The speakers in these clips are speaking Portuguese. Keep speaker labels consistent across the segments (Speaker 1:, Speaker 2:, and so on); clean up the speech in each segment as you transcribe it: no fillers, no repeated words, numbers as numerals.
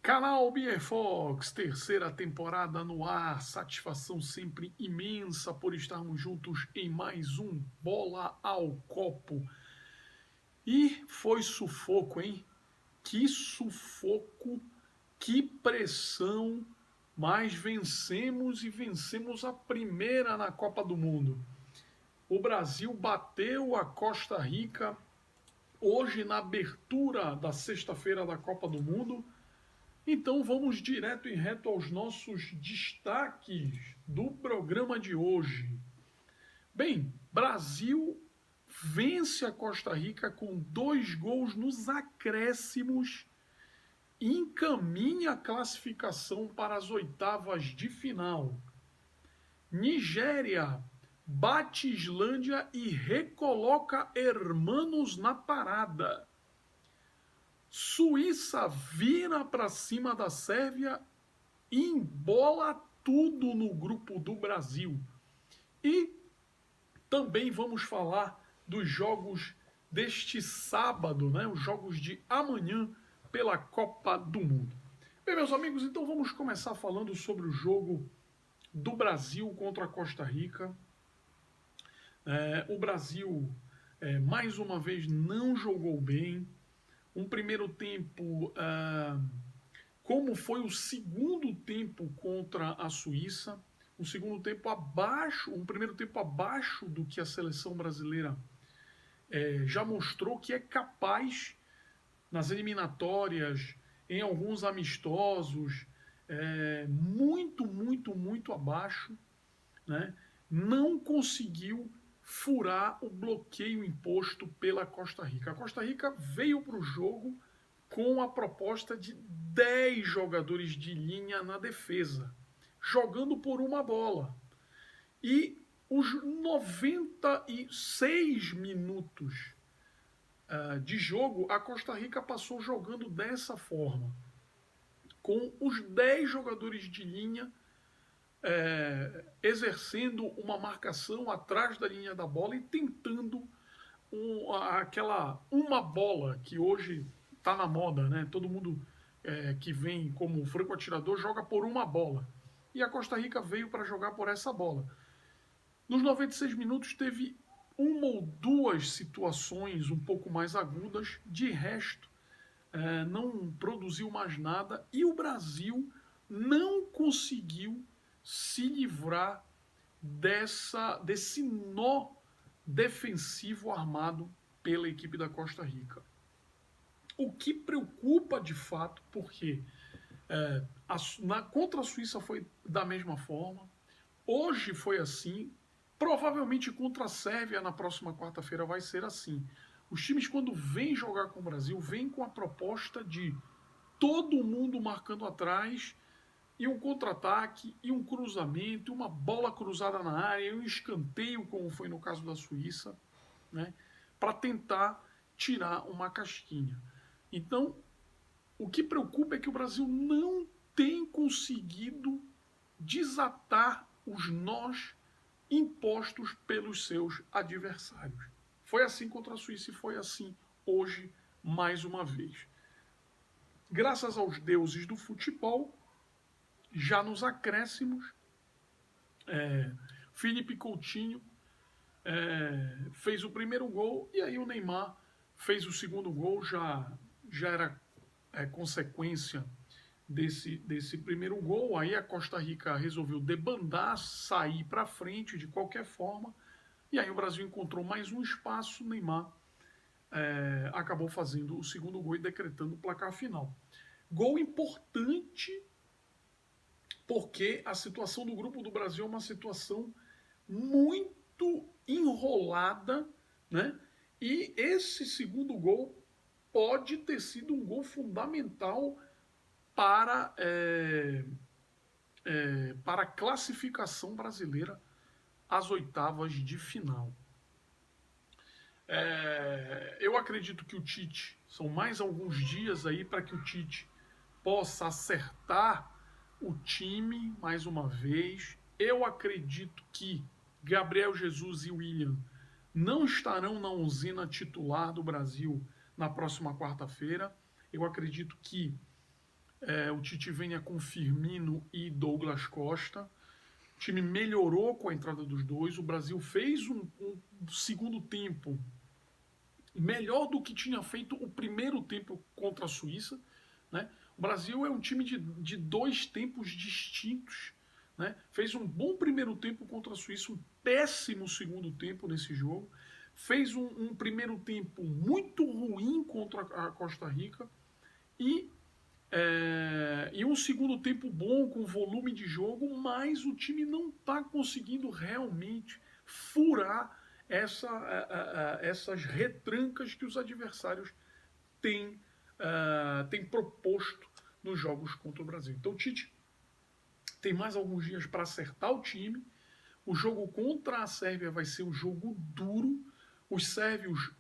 Speaker 1: Canal Beer Fox, terceira temporada no ar. Satisfação sempre imensa por estarmos juntos em mais um Bola ao Copo. E foi sufoco, hein? Que sufoco, que pressão, mas vencemos e vencemos a primeira na Copa do Mundo. O Brasil bateu a Costa Rica hoje na abertura da sexta-feira da Copa do Mundo. Então vamos direto e reto aos nossos destaques do programa de hoje. Bem, Brasil vence a Costa Rica com 2 gols nos acréscimos e encaminha a classificação para as oitavas de final. Nigéria bate Islândia e recoloca Hermanos na parada. Suíça vira para cima da Sérvia e embola tudo no grupo do Brasil. E também vamos falar dos jogos deste sábado, né? Os jogos de amanhã pela Copa do Mundo. Bem, meus amigos, então vamos começar falando sobre o jogo do Brasil contra a Costa Rica. O Brasil, mais uma vez, não jogou bem. Um primeiro tempo, como foi o segundo tempo contra a Suíça, um primeiro tempo abaixo do que a seleção brasileira já mostrou que é capaz nas eliminatórias, em alguns amistosos, muito abaixo, né? Não conseguiu furar o bloqueio imposto pela Costa Rica. A Costa Rica veio para o jogo com a proposta de 10 jogadores de linha na defesa, jogando por uma bola. E os 96 minutos de jogo, a Costa Rica passou jogando dessa forma, com os 10 jogadores de linha exercendo uma marcação atrás da linha da bola e tentando aquela uma bola que hoje está na moda, né? Todo mundo que vem como franco atirador joga por uma bola. E a Costa Rica veio para jogar por essa bola. Nos 96 minutos teve uma ou duas situações um pouco mais agudas, de resto não produziu mais nada e o Brasil não conseguiu se livrar desse nó defensivo armado pela equipe da Costa Rica. O que preocupa de fato, porque contra a Suíça foi da mesma forma, hoje foi assim, provavelmente contra a Sérvia na próxima quarta-feira vai ser assim. Os times, quando vêm jogar com o Brasil, vêm com a proposta de todo mundo marcando atrás, e um contra-ataque, e um cruzamento, uma bola cruzada na área, e um escanteio, como foi no caso da Suíça, né, para tentar tirar uma casquinha. Então, o que preocupa é que o Brasil não tem conseguido desatar os nós impostos pelos seus adversários. Foi assim contra a Suíça e foi assim hoje, mais uma vez. Graças aos deuses do futebol, já nos acréscimos, Felipe Coutinho fez o primeiro gol e aí o Neymar fez o segundo gol, já era consequência desse primeiro gol. Aí a Costa Rica resolveu debandar, sair para frente de qualquer forma, e aí o Brasil encontrou mais um espaço, o Neymar acabou fazendo o segundo gol e decretando o placar final. Gol importante, porque a situação do grupo do Brasil é uma situação muito enrolada, né? E esse segundo gol pode ter sido um gol fundamental para a classificação brasileira às oitavas de final. Eu acredito que o Tite, são mais alguns dias aí para que o Tite possa acertar o time mais uma vez. Eu acredito que Gabriel Jesus e William não estarão na usina titular do Brasil na próxima quarta-feira. Eu acredito que O Tite venha com Firmino e Douglas Costa. O time melhorou com a entrada dos dois. O Brasil fez um segundo tempo melhor do que tinha feito o primeiro tempo contra a Suíça. Né? O Brasil é um time de dois tempos distintos. Né? Fez um bom primeiro tempo contra a Suíça, um péssimo segundo tempo nesse jogo. Fez um primeiro tempo muito ruim contra a Costa Rica e um segundo tempo bom, com volume de jogo, mas o time não está conseguindo realmente furar essas retrancas que os adversários têm proposto nos jogos contra o Brasil. Então o Tite tem mais alguns dias para acertar o time. O jogo contra a Sérvia vai ser um jogo duro. Os sérvios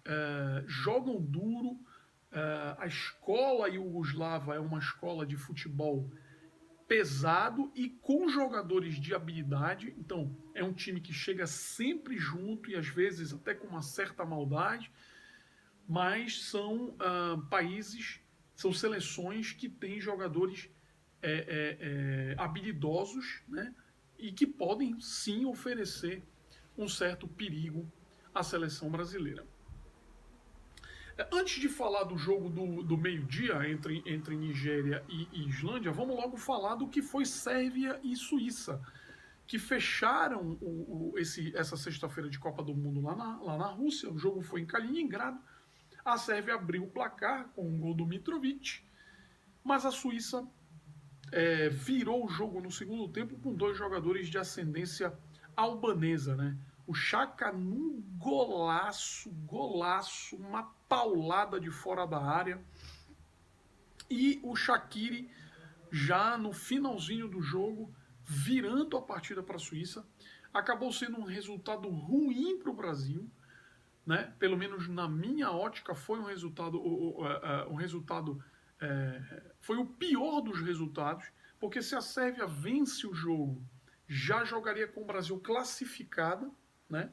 Speaker 1: jogam duro. A escola iugoslava é uma escola de futebol pesado e com jogadores de habilidade. Então, é um time que chega sempre junto e às vezes até com uma certa maldade, mas são países, são seleções que têm jogadores habilidosos, né? E que podem sim oferecer um certo perigo à seleção brasileira. Antes de falar do jogo do meio-dia entre Nigéria e Islândia, vamos logo falar do que foi Sérvia e Suíça, que fecharam essa sexta-feira de Copa do Mundo lá na Rússia. O jogo foi em Kaliningrado. A Sérvia abriu o placar com um gol do Mitrovic, mas a Suíça virou o jogo no segundo tempo com dois jogadores de ascendência albanesa, né? O Xhaka num golaço, uma paulada de fora da área. E o Shaqiri já no finalzinho do jogo, virando a partida para a Suíça. Acabou sendo um resultado ruim para o Brasil, né? Pelo menos na minha ótica foi um resultado, foi o pior dos resultados, porque se a Sérvia vence o jogo, já jogaria com o Brasil classificada, né?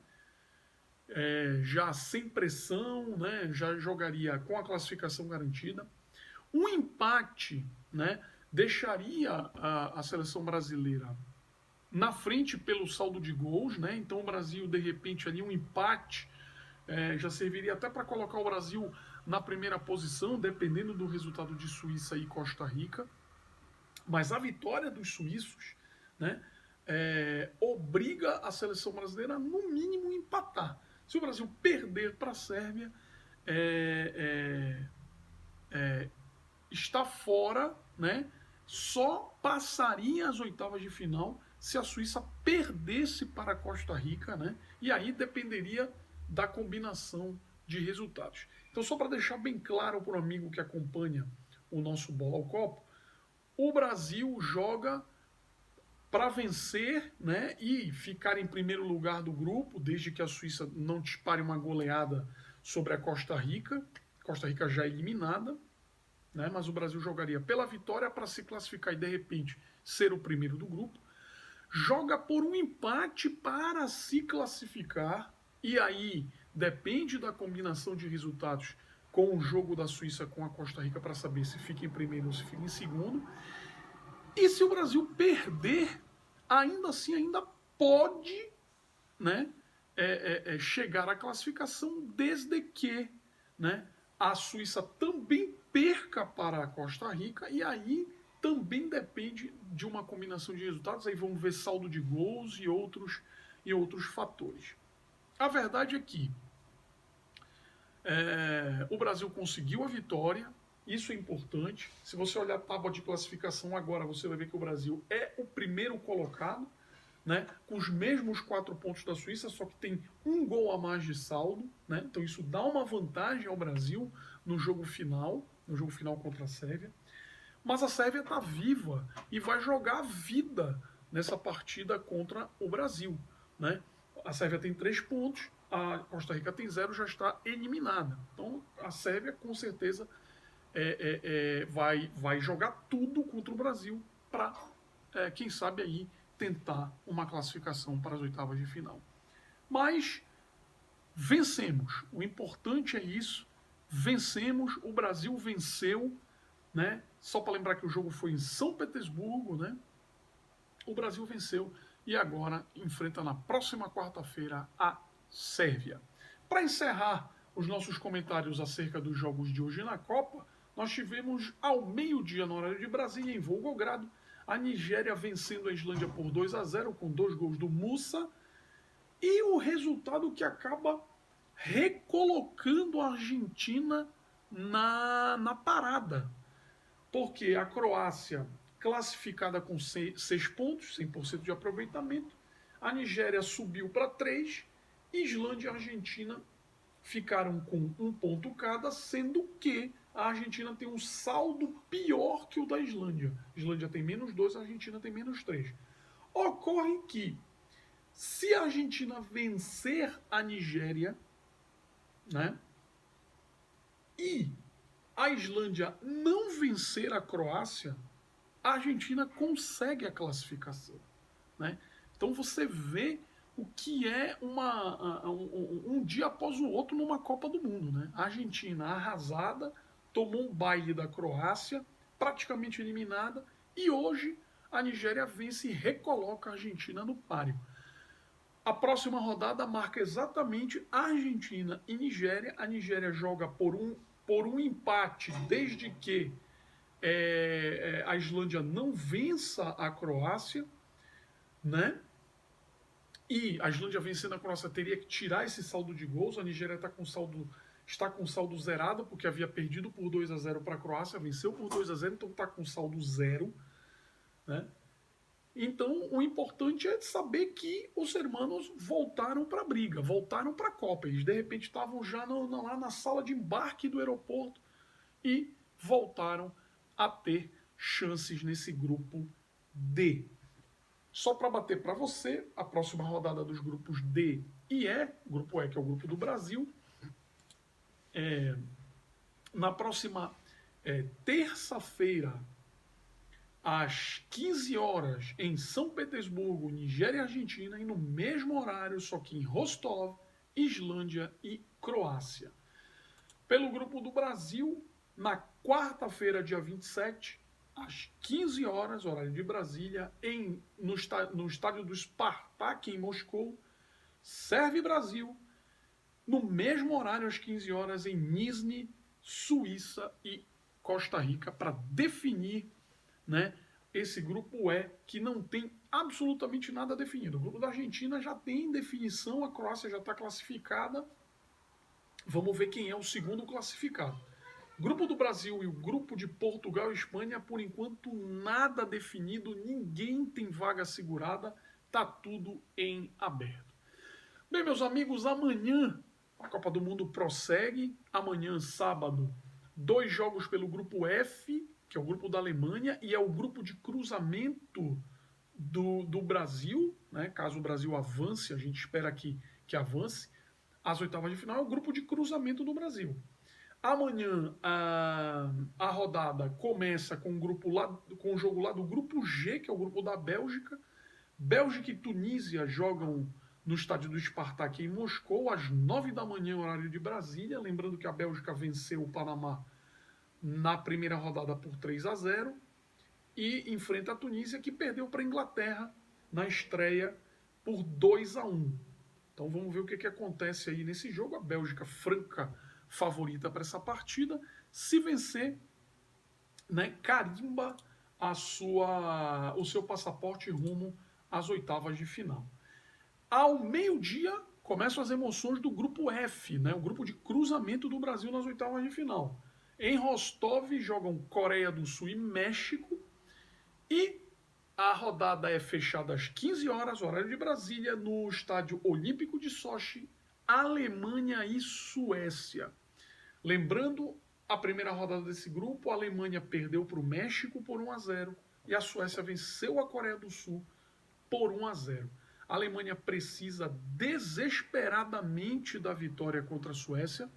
Speaker 1: Já sem pressão, né? Já jogaria com a classificação garantida. Um empate, né? Deixaria a seleção brasileira na frente pelo saldo de gols, né? Então o Brasil, de repente, ali um empate já serviria até para colocar o Brasil na primeira posição, dependendo do resultado de Suíça e Costa Rica. Mas a vitória dos suíços, né, obriga a seleção brasileira, no mínimo, a empatar. Se o Brasil perder para a Sérvia, está fora, né? Só passaria as oitavas de final se a Suíça perdesse para a Costa Rica, né? E aí dependeria da combinação de resultados. Então, só para deixar bem claro para o amigo que acompanha o nosso Bola ao Copo, o Brasil joga para vencer, né, e ficar em primeiro lugar do grupo, desde que a Suíça não dispare uma goleada sobre a Costa Rica. Costa Rica já eliminada, né, mas o Brasil jogaria pela vitória para se classificar e, de repente, ser o primeiro do grupo. Joga por um empate para se classificar, e aí depende da combinação de resultados com o jogo da Suíça com a Costa Rica para saber se fica em primeiro ou se fica em segundo. E se o Brasil perder, ainda assim, ainda pode, né, chegar à classificação, desde que, né, a Suíça também perca para a Costa Rica, e aí também depende de uma combinação de resultados. Aí vamos ver saldo de gols e outros fatores. A verdade é que o Brasil conseguiu a vitória. Isso é importante. Se você olhar a tábua de classificação agora, você vai ver que o Brasil é o primeiro colocado, né, com os mesmos 4 pontos da Suíça, só que tem um gol a mais de saldo, né? Então isso dá uma vantagem ao Brasil no jogo final contra a Sérvia. Mas a Sérvia está viva e vai jogar a vida nessa partida contra o Brasil, né? A Sérvia tem 3 pontos, a Costa Rica tem 0, já está eliminada. Então a Sérvia com certeza vai jogar tudo contra o Brasil para, quem sabe, aí tentar uma classificação para as oitavas de final. Mas vencemos. O importante é isso. Vencemos. O Brasil venceu, né? Só para lembrar que o jogo foi em São Petersburgo, né? O Brasil venceu e agora enfrenta na próxima quarta-feira a Sérvia. Para encerrar os nossos comentários acerca dos jogos de hoje na Copa, nós tivemos ao meio-dia no horário de Brasília, em Volgogrado, a Nigéria vencendo a Islândia por 2-0 com 2 gols do Musa, e o resultado que acaba recolocando a Argentina na parada, porque a Croácia, classificada com 6 pontos, 100% de aproveitamento, a Nigéria subiu para 3, Islândia e Argentina ficaram com 1 ponto cada, sendo que a Argentina tem um saldo pior que o da Islândia. A Islândia tem -2, a Argentina tem -3. Ocorre que, se a Argentina vencer a Nigéria, né, e a Islândia não vencer a Croácia, a Argentina consegue a classificação, né? Então você vê o que é um dia após o outro numa Copa do Mundo, né? A Argentina arrasada, tomou um baile da Croácia, praticamente eliminada, e hoje a Nigéria vence e recoloca a Argentina no páreo. A próxima rodada marca exatamente Argentina e Nigéria. A Nigéria joga por um empate desde que a Islândia não vença a Croácia, né? E a Islândia vencendo a Croácia teria que tirar esse saldo de gols. A Nigéria está com saldo zerado, porque havia perdido por 2-0 para a Croácia, venceu por 2-0, então está com saldo zero, né? Então, o importante é saber que os hermanos voltaram para a briga, voltaram para a Copa. Eles, de repente, estavam já lá na sala de embarque do aeroporto e voltaram a ter chances nesse grupo D. Só para bater para você, a próxima rodada dos grupos D e E, grupo E, que é o grupo do Brasil, na próxima terça-feira, às 15 horas, em São Petersburgo, Nigéria e Argentina, e no mesmo horário, só que em Rostov, Islândia e Croácia. Pelo grupo do Brasil, na quarta-feira, dia 27, às 15 horas, horário de Brasília, no estádio do Spartak, em Moscou, Sérvia e Brasil, no mesmo horário, às 15 horas, em Nizhny, Suíça e Costa Rica, para definir, né, esse grupo E, que não tem absolutamente nada definido. O grupo da Argentina já tem definição, a Croácia já está classificada. Vamos ver quem é o segundo classificado. Grupo do Brasil e o grupo de Portugal e Espanha, por enquanto nada definido, ninguém tem vaga segurada, tá tudo em aberto. Bem, meus amigos, amanhã a Copa do Mundo prossegue. Amanhã, sábado, 2 jogos pelo grupo F, que é o grupo da Alemanha, e é o grupo de cruzamento do Brasil, né? Caso o Brasil avance, a gente espera que avance, as oitavas de final é o grupo de cruzamento do Brasil. Amanhã a rodada começa com o jogo lá do grupo G, que é o grupo da Bélgica. Bélgica e Tunísia jogam no estádio do Spartak em Moscou, às 9 da manhã, horário de Brasília. Lembrando que a Bélgica venceu o Panamá na primeira rodada por 3-0 e enfrenta a Tunísia, que perdeu para a Inglaterra na estreia por 2-1. Então vamos ver o que acontece aí nesse jogo. A Bélgica, franca favorita para essa partida, se vencer, né, carimba o seu passaporte rumo às oitavas de final. Ao meio-dia começam as emoções do grupo F, né, o grupo de cruzamento do Brasil nas oitavas de final. Em Rostov jogam Coreia do Sul e México, e a rodada é fechada às 15 horas, horário de Brasília, no Estádio Olímpico de Sochi, Alemanha e Suécia. Lembrando, a primeira rodada desse grupo, a Alemanha perdeu para o México por 1-0 e a Suécia venceu a Coreia do Sul por 1-0. A Alemanha precisa desesperadamente da vitória contra a Suécia,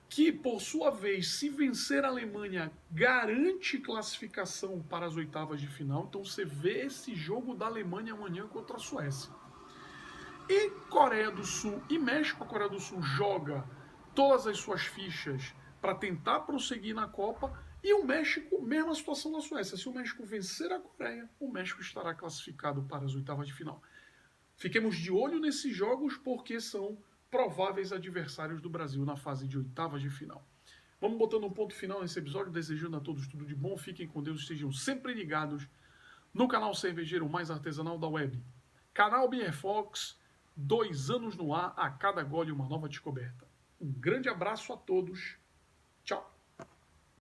Speaker 1: que, por sua vez, se vencer a Alemanha, garante classificação para as oitavas de final. Então você vê esse jogo da Alemanha amanhã contra a Suécia. E Coreia do Sul e México. A Coreia do Sul joga todas as suas fichas para tentar prosseguir na Copa, E o México, mesma situação da Suécia. Se o México vencer a Coreia, o México estará classificado para as oitavas de final. Fiquemos de olho nesses jogos porque são prováveis adversários do Brasil na fase de oitavas de final. Vamos botando um ponto final nesse episódio, desejando a todos tudo de bom. Fiquem com Deus, estejam sempre ligados no canal cervejeiro mais artesanal da web. Canal Beer Fox, 2 anos no ar, a cada gole uma nova descoberta. Um grande abraço a todos. Tchau.